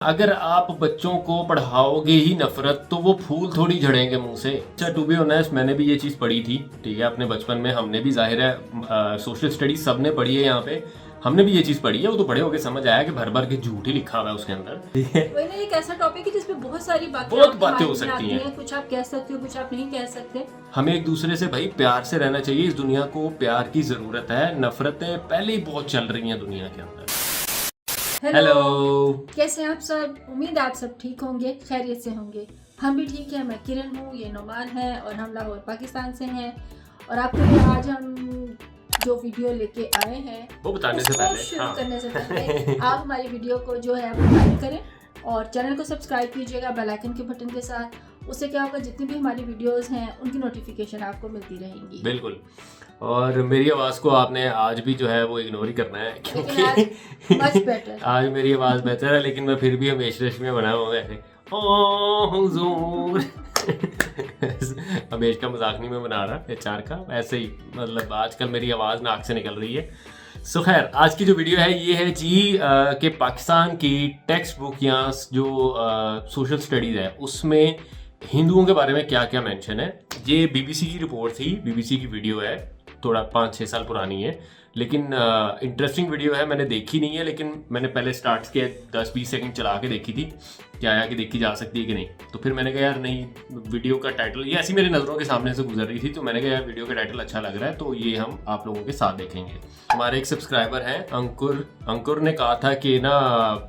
अगर आप बच्चों को पढ़ाओगे ही नफरत तो वो फूल थोड़ी झड़ेंगे मुंह से। अच्छा, टू बी ऑनेस्ट मैंने भी ये चीज़ पढ़ी थी, ठीक है, अपने बचपन में। हमने भी, जाहिर है, सोशल स्टडीज सबने पढ़ी है यहाँ पे, हमने भी ये चीज़ पढ़ी है। वो तो बड़े होके समझ आया कि भर भर के झूठ ही लिखा हुआ है उसके अंदर, ठीक है। वही ना, एक ऐसा टॉपिक है जिसमें बहुत सारी बहुत बातें हो सकती हैं। कुछ आप कह सकते हो, कुछ आप नहीं कह सकते। हमें एक दूसरे से भाई प्यार से रहना चाहिए। इस दुनिया को प्यार की ज़रूरत है। नफरतें पहले ही बहुत चल रही हैं दुनिया के अंदर। हेलो, कैसे हैं आप सब? उम्मीद है आप सब ठीक होंगे, खैरियत से होंगे। हम भी ठीक है। मैं किरण हूँ, ये नोमान है और हम लाहौर पाकिस्तान से हैं। और आपके लिए आज हम जो वीडियो लेके आए हैं वो बताने से पहले, शुरू करने से पहले आप हमारी वीडियो को जो है वो लाइक करें और चैनल को सब्सक्राइब कीजिएगा बेल आइकन के बटन के साथ। उससे क्या होगा, जितनी भी हमारी वीडियोस हैं उनकी नोटिफिकेशन आपको मिलती रहेंगी। बिल्कुल। और मेरी आवाज़ को आपने आज भी जो है वो इग्नोर ही करना है, क्योंकि मच बेटर आज मेरी आवाज़ बेहतर है, लेकिन मैं फिर भी हमेश रेश में बना हुआ है। ओ हुजूर हमेश का मजाक नहीं मैं बना रहा, एचआर का, ऐसे ही मतलब आजकल मेरी आवाज़ नाक से निकल रही है। सो खैर, आज की जो वीडियो है ये है जी कि पाकिस्तान की टेक्स्ट बुक या जो सोशल स्टडीज़ है उसमें हिंदुओं के बारे में क्या क्या मेंशन है। ये बीबीसी की रिपोर्ट थी, बीबीसी की वीडियो है, थोड़ा 5-6 साल पुरानी है, लेकिन इंटरेस्टिंग वीडियो है। मैंने देखी नहीं है, लेकिन मैंने पहले स्टार्ट के 10-20 सेकंड चला के देखी थी क्या आया कि देखी जा सकती है कि नहीं। तो फिर मैंने कहा यार नहीं, वीडियो का टाइटल ये ऐसी मेरी नज़रों के सामने से गुजर रही थी, तो मैंने कहा यार वीडियो का टाइटल अच्छा लग रहा है, तो ये हम आप लोगों के साथ देखेंगे। हमारे एक सब्सक्राइबर हैं अंकुर ने कहा था कि ना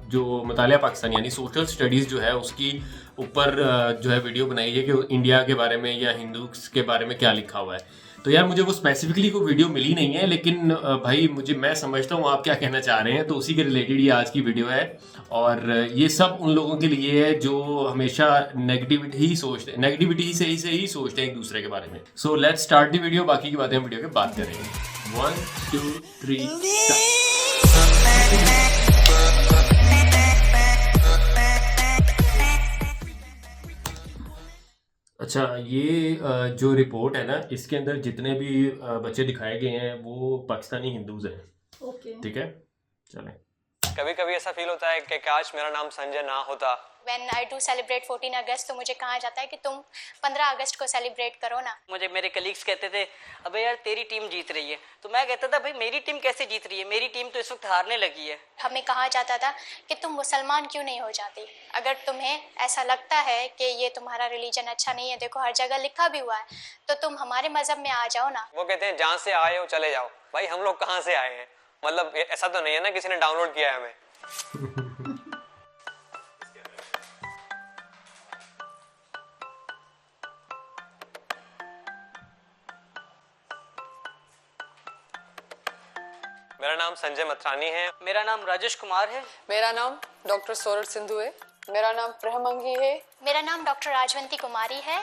जो मुतालिया पाकिस्तान यानी सोशल स्टडीज़ जो है उसकी ऊपर जो है वीडियो बनाई है कि इंडिया के बारे में या हिंदूज के बारे में क्या लिखा हुआ है। तो यार मुझे वो स्पेसिफिकली कोई वीडियो मिली नहीं है, लेकिन भाई मैं समझता हूँ आप क्या कहना चाह रहे हैं, तो उसी के रिलेटेड ये आज की वीडियो है। और ये सब उन लोगों के लिए है जो हमेशा नेगेटिविटी से ही सोचते हैं एक दूसरे के बारे में। So let's start the video. बाकी की बातें हम वीडियो के बाद करेंगे। 1 2 3 अच्छा, ये जो रिपोर्ट है ना, इसके अंदर जितने भी बच्चे दिखाए गए हैं वो पाकिस्तानी हिंदूज हैं। ओके, ठीक है, चलें। कभी कभी ऐसा फील होता है कि काश मेरा नाम संजय ना होता। When I do celebrate 14 अगस्त तो मुझे कहा जाता है कि तुम 15 अगस्त को सेलिब्रेट करो ना। मुझे मेरे कलीग्स कहते थे अबे यार तेरी टीम जीत रही है, तो मैं कहता था भाई मेरी टीम कैसे जीत रही है, मेरी टीम तो इस वक्त हारने लगी है। हमें कहा जाता था कि तुम मुसलमान क्यों नहीं हो जाती। अगर तुम्हें ऐसा लगता है कि ये तुम्हारा रिलीजन अच्छा नहीं है, देखो हर जगह लिखा भी हुआ है, तो तुम हमारे मजहब में आ जाओ ना। वो कहते हैं जहाँ से आए हो चले जाओ। भाई हम लोग कहाँ से आए हैं? मतलब ऐसा तो नहीं है ना किसी ने डाउनलोड किया है हमें। मेरा नाम संजय मथरानी है। मेरा नाम राजेश कुमार है। मेरा नाम डॉक्टर सोरठ सिंधु है। मेरा नाम प्रहमंगी है। मेरा नाम डॉक्टर राजवंती कुमारी है।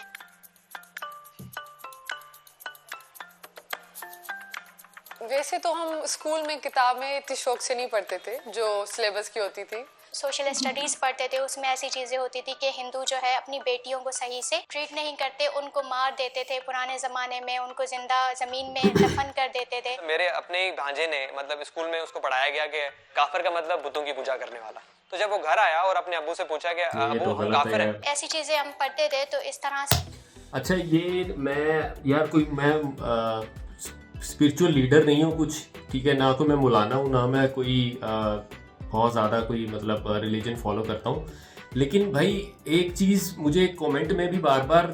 वैसे तो हम स्कूल में किताबें इतनी शौक से नहीं पढ़ते थे जो सिलेबस की होती थी। सोशल स्टडीज पढ़ते थे, उसमें ऐसी चीजें होती थी कि हिंदू जो है अपनी बेटियों को सही से ट्रीट नहीं करते, उनको मार देते थे। पुराने जमाने में उनको जिंदा जमीन में दफन कर देते थे। मेरे अपने ही भांजे ने मतलब स्कूल में उसको पढ़ाया गया कि काफिर का मतलब बुतों की पूजा करने वाला। तो जब वो घर आया और अपने अब्बू से पूछा कि अब्बू हम काफिर है, ऐसी चीजें हम पढ़ते थे। तो इस तरह से अच्छा, ये मैं स्पिरिचुअल लीडर नहीं हूँ कुछ, ठीक है, ना तो मैं मौलाना हूँ, ना मैं कोई बहुत ज़्यादा कोई मतलब रिलीजन फॉलो करता हूँ। लेकिन भाई एक चीज़ मुझे कमेंट में भी बार बार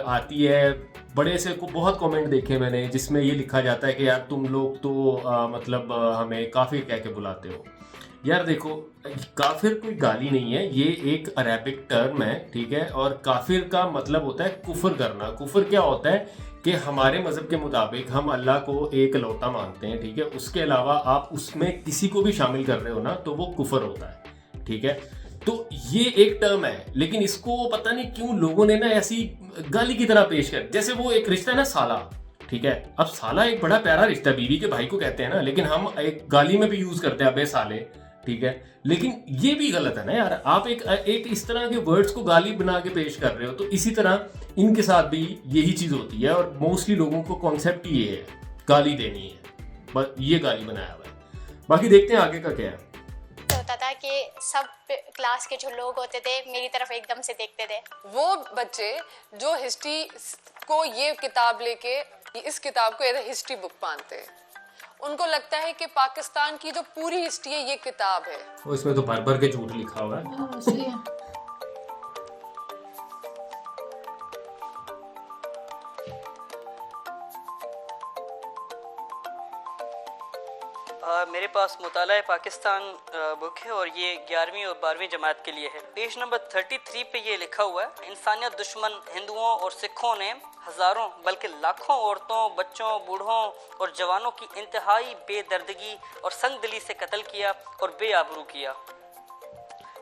आती है, बड़े से को बहुत कमेंट देखे मैंने जिसमें ये लिखा जाता है कि यार तुम लोग तो मतलब हमें काफिर कह के बुलाते हो। यार देखो, काफिर कोई गाली नहीं है, ये एक अरेबिक टर्म है, ठीक है। और काफिर का मतलब होता है कुफर करना। कुफर क्या होता है कि हमारे मज़हब के मुताबिक हम अल्लाह को एक लौता मानते हैं, ठीक है। उसके अलावा आप उसमें किसी को भी शामिल कर रहे हो ना तो वो कुफर होता है, ठीक है। तो ये एक टर्म है, लेकिन इसको पता नहीं क्यों लोगों ने ना ऐसी गाली की तरह पेश कर, जैसे वो एक रिश्ता है ना साला, ठीक है। अब साला एक बड़ा प्यारा रिश्ता, बीवी के भाई को कहते हैं ना, लेकिन हम एक गाली में भी यूज करते हैं अबे साले, ठीक है। लेकिन ये भी गलत है ना यार, आप एक इस तरह के वर्ड्स को गाली बना के पेश कर रहे हो। तो इसी तरह इनके साथ भी यही चीज होती है, और मोस्टली लोगों को कॉन्सेप्ट ये है गाली देनी है, बस ये गाली बनाया हुआ है। बाकी देखते हैं आगे का क्या है। होता था कि सब क्लास के जो लोग होते थे मेरी तरफ एकदम से देखते थे। वो बच्चे जो हिस्ट्री को ये किताब लेके इस किताब को एज हिस्ट्री बुक मानते हैं, उनको लगता है कि पाकिस्तान की जो पूरी हिस्ट्री है ये किताब है। इसमें तो भर भर के झूठ लिखा हुआ है। इसलिए मेरे पास मुताला पाकिस्तान बुक है और ये 11वीं और 12वीं जमात के लिए है। पेज नंबर 33 पे ये लिखा हुआ है, इंसानियत दुश्मन हिंदुओं और सिखों ने हजारों बल्कि लाखों औरतों, बच्चों, बूढ़ों और जवानों की इंतहाई बेदर्दगी और संगदिली से कत्ल किया और बेआबरू किया।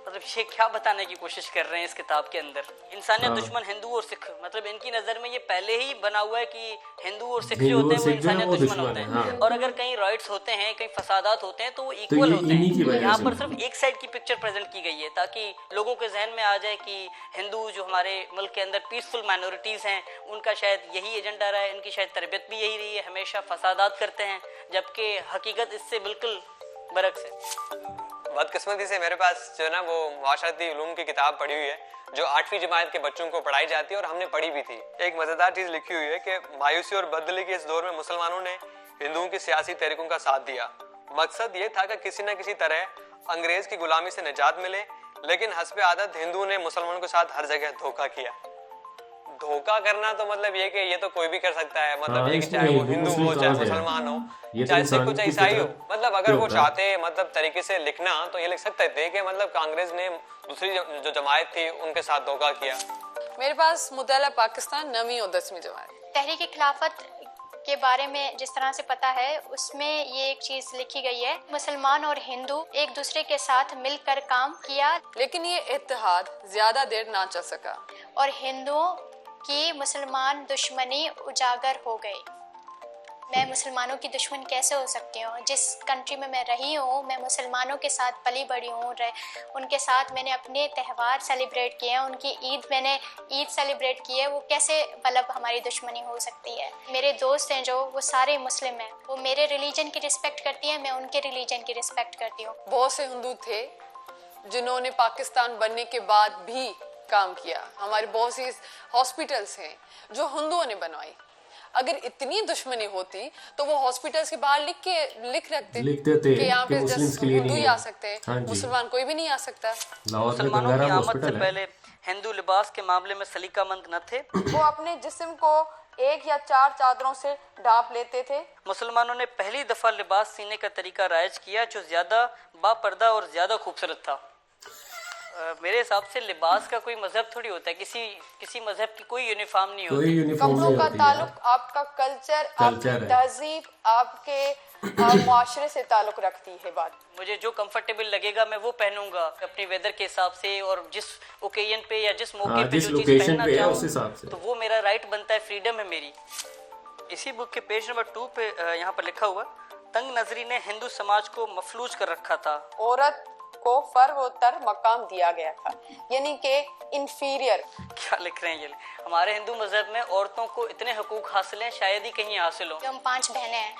मतलब ये क्या बताने की कोशिश कर रहे हैं इस किताब के अंदर? इंसानियत दुश्मन हिंदू और सिख, मतलब इनकी नज़र में ये पहले ही बना हुआ है कि हिंदू और सिख जो होते हैं वो इंसानियत दुश्मन होते हैं। हाँ। और अगर कहीं राइट्स होते हैं, कहीं फसादात होते हैं तो वो इक्वल होते हैं। यहाँ पर सिर्फ एक साइड की पिक्चर प्रेजेंट की गई है ताकि लोगों के जहन में आ जाए कि हिंदू जो हमारे मुल्क के अंदर पीसफुल माइनॉरिटीज़ हैं उनका शायद यही एजेंडा रहा है, इनकी शायद तरबियत भी यही रही है, हमेशा फसादात करते हैं, जबकि हकीकत इससे बिल्कुल बरक्स है। बदकिस्मती से मेरे पास जो है ना वो माशरती उलूम की किताब पढ़ी हुई है जो 8वीं जमात के बच्चों को पढ़ाई जाती है और हमने पढ़ी भी थी। एक मजेदार चीज लिखी हुई है कि मायूसी और बददिली के इस दौर में मुसलमानों ने हिंदुओं की सियासी तहरीकों का साथ दिया। मकसद ये था कि किसी न किसी तरह अंग्रेज की गुलामी से निजात मिले, लेकिन हस्बे आदत हिंदुओं ने मुसलमानों के साथ हर जगह धोखा किया। धोखा करना तो मतलब ये कि ये तो कोई भी कर सकता है, मतलब ये कि चाहे वो हिंदू हो चाहे मुसलमान हो चाहे सिख हो चाहे ईसाई हो, मतलब अगर वो चाहते मतलब तरीके से लिखना तो ये लिख सकते थे कि मतलब कांग्रेस ने दूसरी जो जमात थी उनके साथ धोखा किया। मेरे पास मुताला पाकिस्तान 9वीं और 10वीं जमात। तहरीक खिलाफत के बारे में जिस तरह से पता है उसमें ये एक चीज लिखी गई है, मुसलमान और हिंदू एक दूसरे के साथ मिलकर काम किया, लेकिन ये इत्तेहाद ज्यादा देर ना चल सका और हिंदुओं की मुसलमान दुश्मनी उजागर हो गई। मैं मुसलमानों की दुश्मन कैसे हो सकती हूँ? जिस कंट्री में मैं रही हूँ, मैं मुसलमानों के साथ पली बड़ी हूँ, उनके साथ मैंने अपने त्यौहार सेलिब्रेट किए हैं, उनकी मैंने ईद सेलिब्रेट की है, वो कैसे मतलब हमारी दुश्मनी हो सकती है? मेरे दोस्त हैं जो वो सारे मुस्लिम हैं, वो मेरे रिलीजन की रिस्पेक्ट करती हैं, मैं उनके रिलीजन की रिस्पेक्ट करती हूँ। बहुत से हिंदू थे जिन्होंने पाकिस्तान बनने के बाद भी काम किया। हमारे बहुत सी हॉस्पिटल्स हैं जो हिंदुओं ने बनवाई। अगर इतनी दुश्मनी होती तो वो हॉस्पिटल्स के बाहर लिख रखते कि यहाँ पे हिंदू ही आ सकते हैं, हाँ मुसलमान कोई भी नहीं आ सकता। मुसलमानों की आमद से पहले हिंदू लिबास के मामले में सलीकामंद न थे। वो अपने जिस्म को 1 या 4 चादरों से ढांप लेते थे। मुसलमानों ने पहली दफा लिबास सीने का तरीका राइज किया जो ज्यादा बापर्दा और ज्यादा खूबसूरत था। मेरे हिसाब से लिबास का कोई मजहब थोड़ी होता है, किसी मजहब की कोई यूनिफॉर्म नहीं होती। कपड़ों का ताल्लुक आपका कल्चर, आपकी तहजीब, आपके मुआशरे से ताल्लुक रखती है। बात मुझे जो कंफर्टेबल लगेगा मैं वो पहनूंगा अपनी वेदर के हिसाब से और जिस ओकेजन पे या जिस मौके पे जो चीज पहनना चाहूँ तो वो मेरा राइट बनता है, फ्रीडम है मेरी। इसी बुक के पेज नंबर 2 पे यहाँ पर लिखा हुआ, तंग नजरी ने हिंदू समाज को मफलूज कर रखा था। औरत को फर्वोत्तर मकाम दिया गया था, यानी कि इंफीरियर। क्या लिख रहे हैं ये? हमारे हिंदू मजहब में औरतों को इतने हकूक हासिल हैं, शायद ही कहीं हासिल हो। हम 5 बहनें हैं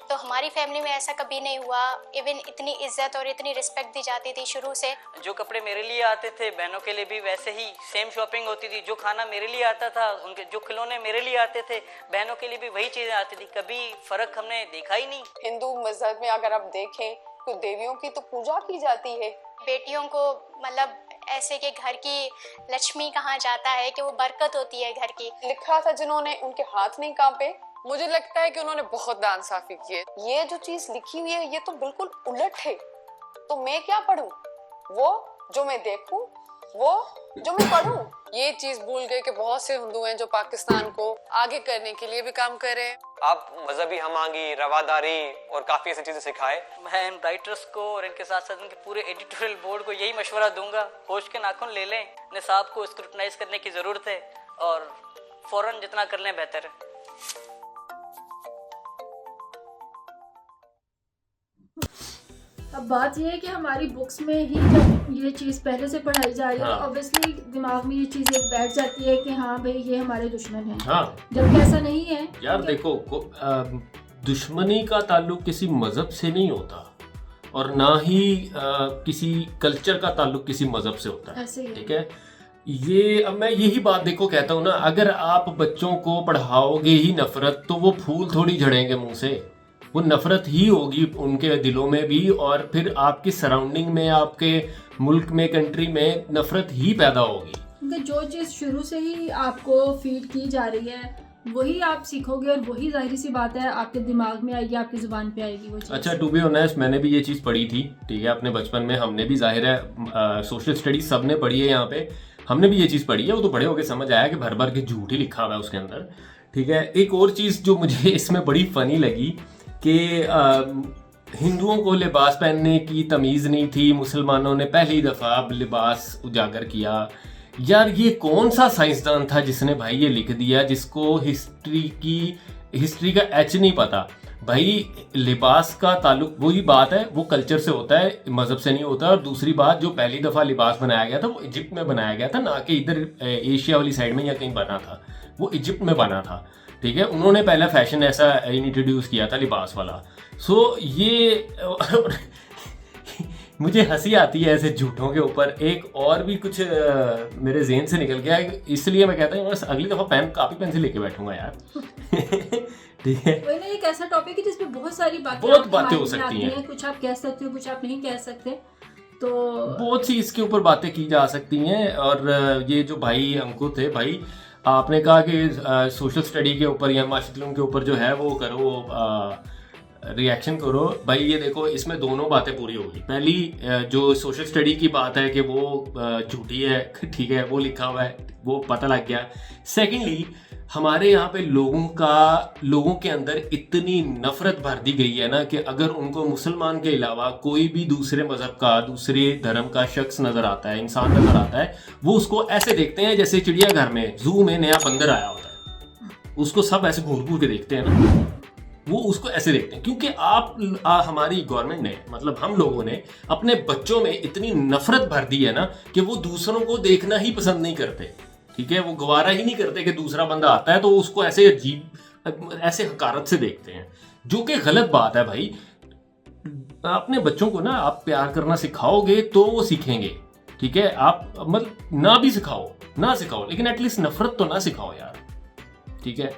तो हमारी फैमिली में ऐसा कभी नहीं हुआ। इवन इतनी इज्जत और इतनी रिस्पेक्ट दी जाती थी शुरू से। जो कपड़े मेरे लिए आते थे बहनों के लिए भी वैसे ही सेम शॉपिंग होती थी। जो खाना मेरे लिए आता था, उनके जो खिलौने मेरे लिए आते थे, बहनों के लिए भी वही चीजें आती थी। कभी फर्क हमने देखा ही नहीं। हिंदू मजहब में अगर आप देखें तो देवियों की तो पूजा की जाती है। बेटियों को मतलब ऐसे के घर की लक्ष्मी कहा जाता है कि वो बरकत होती है घर की। लिखा था जिन्होंने उनके हाथ नहीं कांपे। मुझे लगता है कि उन्होंने बहुत नाइंसाफी की है। ये जो चीज लिखी हुई है ये तो बिल्कुल उलट है। तो मैं क्या पढूं? वो जो मैं देखूं, वो जो मैं पढूं। ये चीज भूल गए कि बहुत से हिंदू हैं जो पाकिस्तान को आगे करने के लिए भी काम कर रहे हैं। आप मजहबी हमागी, रवादारी और काफी ऐसी चीजें सिखाए। मैं इन राइटर्स को और इनके साथ साथ इनके पूरे एडिटोरियल बोर्ड को यही मशवरा दूंगा, होश के नाखून ले लें, निसाब को स्क्रूटनाइज करने की जरूरत है और फौरन जितना कर लें बेहतर है। अब बात यह है कि हमारी बुक्स में ही जब ये चीज़ पहले से पढ़ाई जा रही है तो ऑब्वियसली दिमाग में ये चीज़ एक बैठ जाती है कि हाँ भाई ये हमारे दुश्मन हैं। हाँ, जबकि ऐसा नहीं है यार। देखो दुश्मनी का ताल्लुक किसी मजहब से नहीं होता और ना ही किसी कल्चर का ताल्लुक किसी मजहब से होता है, ऐसे ही है। ठीक है। ये अब मैं यही बात देखो कहता हूँ ना, अगर आप बच्चों को पढ़ाओगे ही नफरत तो वो फूल थोड़ी झड़ेंगे मुंह से, वो नफरत ही होगी उनके दिलों में भी, और फिर आपकी सराउंडिंग में, आपके मुल्क में, कंट्री में नफरत ही पैदा होगी। क्योंकि जो चीज़ शुरू से ही आपको फीड की जा रही है वही आप सीखोगे, और वही जाहिर सी बात है आपके दिमाग में आएगी, आपकी जुबान पे आएगी वो चीज़। अच्छा, टू बी ऑनेस्ट मैंने भी ये चीज़ पढ़ी थी, ठीक है, अपने बचपन में। हमने भी जाहिर है सोशल स्टडीज सब ने पढ़ी है यहाँ पे, हमने भी ये चीज़ पढ़ी है। वो तो बड़े होके समझ आया कि भर भर के झूठ ही लिखा हुआ है उसके अंदर, ठीक है। एक और चीज़ जो मुझे इसमें बड़ी फनी लगी कि हिंदुओं को लिबास पहनने की तमीज़ नहीं थी, मुसलमानों ने पहली दफ़ा लिबास उजागर किया। यार ये कौन सा साइंसदान था जिसने भाई ये लिख दिया, जिसको हिस्ट्री का एच नहीं पता। भाई लिबास का ताल्लुक, वही बात है, वो कल्चर से होता है, मजहब से नहीं होता। और दूसरी बात, जो पहली दफ़ा लिबास बनाया गया था वो इजिप्ट में बनाया गया था, ना कि इधर एशिया वाली साइड में या कहीं बना था, वो इजिप्ट में बना था, ठीक है। उन्होंने पहला फैशन ऐसा इंट्रोड्यूस किया था लिबास वाला। सो ये मुझे हंसी आती है ऐसे झूठों के ऊपर। एक और भी कुछ मेरे ज़हन से निकल गया, इसलिए मैं कहता हूँ बस अगली दफ़ा पेन कापी पेंसिल लेके बैठूंगा यार। ठीक है, वही ना, एक ऐसा टॉपिक है जिसमें बहुत सारी बातें हो सकती हैं। कुछ आप कह सकते हो, कुछ आप नहीं कह सकते, तो बहुत सी इसके ऊपर बातें की जा सकती हैं। और ये जो भाई अंकुर थे, भाई आपने कहा कि सोशल स्टडी के ऊपर या माशाअल्लाह के ऊपर जो है वो करो, रिएक्शन करो। भाई ये देखो, इसमें दोनों बातें पूरी होगी। पहली जो सोशल स्टडी की बात है कि वो झूठी है, ठीक है, वो लिखा हुआ है, वो पता लग गया। सेकेंडली, हमारे यहाँ पे लोगों के अंदर इतनी नफरत भर दी गई है ना कि अगर उनको मुसलमान के अलावा कोई भी दूसरे मजहब का, दूसरे धर्म का शख्स नजर आता है, इंसान नजर आता है, वो उसको ऐसे देखते हैं जैसे चिड़ियाघर में, जू में नया बंदर आया होता है, उसको सब ऐसे घूर घूर के देखते हैं ना, वो उसको ऐसे देखते हैं। क्योंकि हमारी गवर्नमेंट ने, मतलब हम लोगों ने अपने बच्चों में इतनी नफरत भर दी है ना कि वो दूसरों को देखना ही पसंद नहीं करते, ठीक है। वो गवारा ही नहीं करते कि दूसरा बंदा आता है तो उसको ऐसे अजीब, ऐसे हकारत से देखते हैं, जो कि गलत बात है भाई। अपने बच्चों को ना आप प्यार करना सिखाओगे तो वो सीखेंगे, ठीक है। आप मतलब ना भी सिखाओ लेकिन एटलीस्ट नफरत तो ना सिखाओ यार, ठीक है।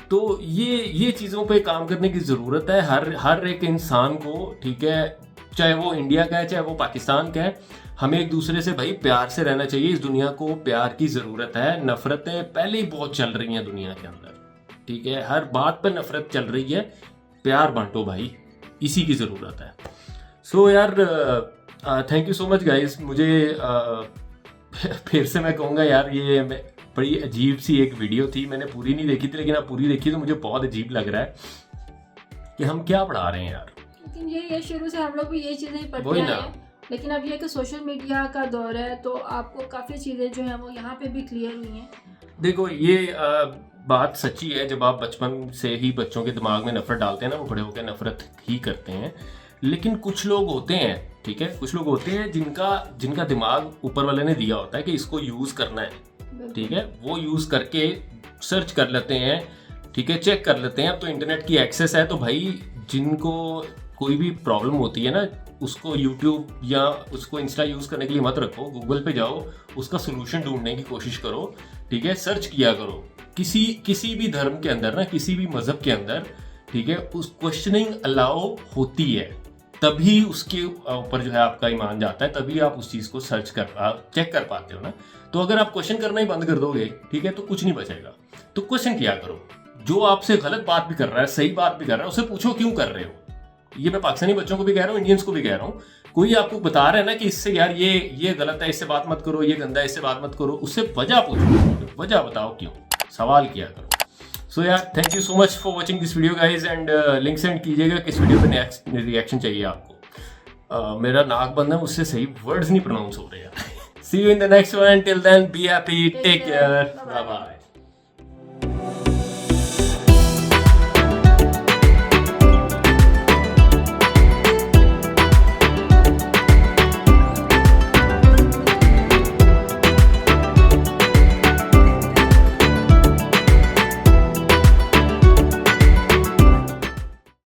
तो ये चीज़ों पे काम करने की ज़रूरत है हर एक इंसान को, ठीक है, चाहे वो इंडिया का है चाहे वो पाकिस्तान का है। हमें एक दूसरे से भाई प्यार से रहना चाहिए। इस दुनिया को प्यार की ज़रूरत है। नफ़रतें पहले ही बहुत चल रही हैं दुनिया के अंदर, ठीक है, हर बात पर नफ़रत चल रही है। प्यार बांटो भाई, इसी की ज़रूरत है। सो यार thank you so much guys. मुझे फिर से मैं कहूँगा यार, ये बड़ी अजीब सी एक वीडियो थी, मैंने पूरी नहीं देखी थी, लेकिन अब पूरी देखी तो मुझे बहुत अजीब लग रहा है कि हम क्या पढ़ा रहे हैं यार। लेकिन ये शुरू से हम लोग भी ये चीज़ें पढ़ते आए हैं, लेकिन अब ये कि सोशल मीडिया का दौर है तो आपको काफ़ी चीज़ें जो हैं वो यहाँ पे भी क्लियर हुई हैं। देखो ये बात सच्ची है, जब आप बचपन से ही बच्चों के दिमाग में नफरत डालते हैं ना, वो बड़े होकर नफरत ही करते हैं। लेकिन कुछ लोग होते हैं, ठीक है, कुछ लोग होते हैं जिनका दिमाग ऊपर वाले ने दिया होता है कि इसको यूज़ करना है, ठीक है, वो यूज़ करके सर्च कर लेते हैं, ठीक है, चेक कर लेते हैं। अब तो इंटरनेट की एक्सेस है, तो भाई जिनको कोई भी प्रॉब्लम होती है ना, उसको यूट्यूब या उसको इंस्टा यूज़ करने के लिए मत रखो, गूगल पे जाओ, उसका सोल्यूशन ढूंढने की कोशिश करो, ठीक है, सर्च किया करो। किसी भी धर्म के अंदर ना, किसी भी मज़हब के अंदर, ठीक है, उस क्वेश्चनिंग अलाउ होती है, तभी उसके ऊपर जो है आपका ईमान जाता है, तभी आप उस चीज़ को चेक कर पाते हो ना। तो अगर आप क्वेश्चन करना ही बंद कर दोगे, ठीक है, तो कुछ नहीं बचेगा। तो क्वेश्चन किया करो। जो आपसे गलत बात भी कर रहा है, सही बात भी कर रहा है, उसे पूछो क्यों कर रहे हो। ये मैं पाकिस्तानी बच्चों को भी कह रहा हूँ, इंडियंस को भी कह रहा हूँ। कोई आपको बता रहा है ना कि इससे यार ये गलत है, इससे बात मत करो, ये गंदा है, इससे बात मत करो, उससे वजह पूछो, वजह बताओ क्यों, सवाल किया करो। सो यार thank you so much for watching this video guys, and link send कीजिएगा किस वीडियो पे नेक्स्ट रिएक्शन चाहिए आपको। मेरा नाक बंद है, मुझसे सही वर्ड्स नहीं प्रोनाउंस हो रहे हैं। See you in the next one. Till then, be happy. Take care. Bye bye.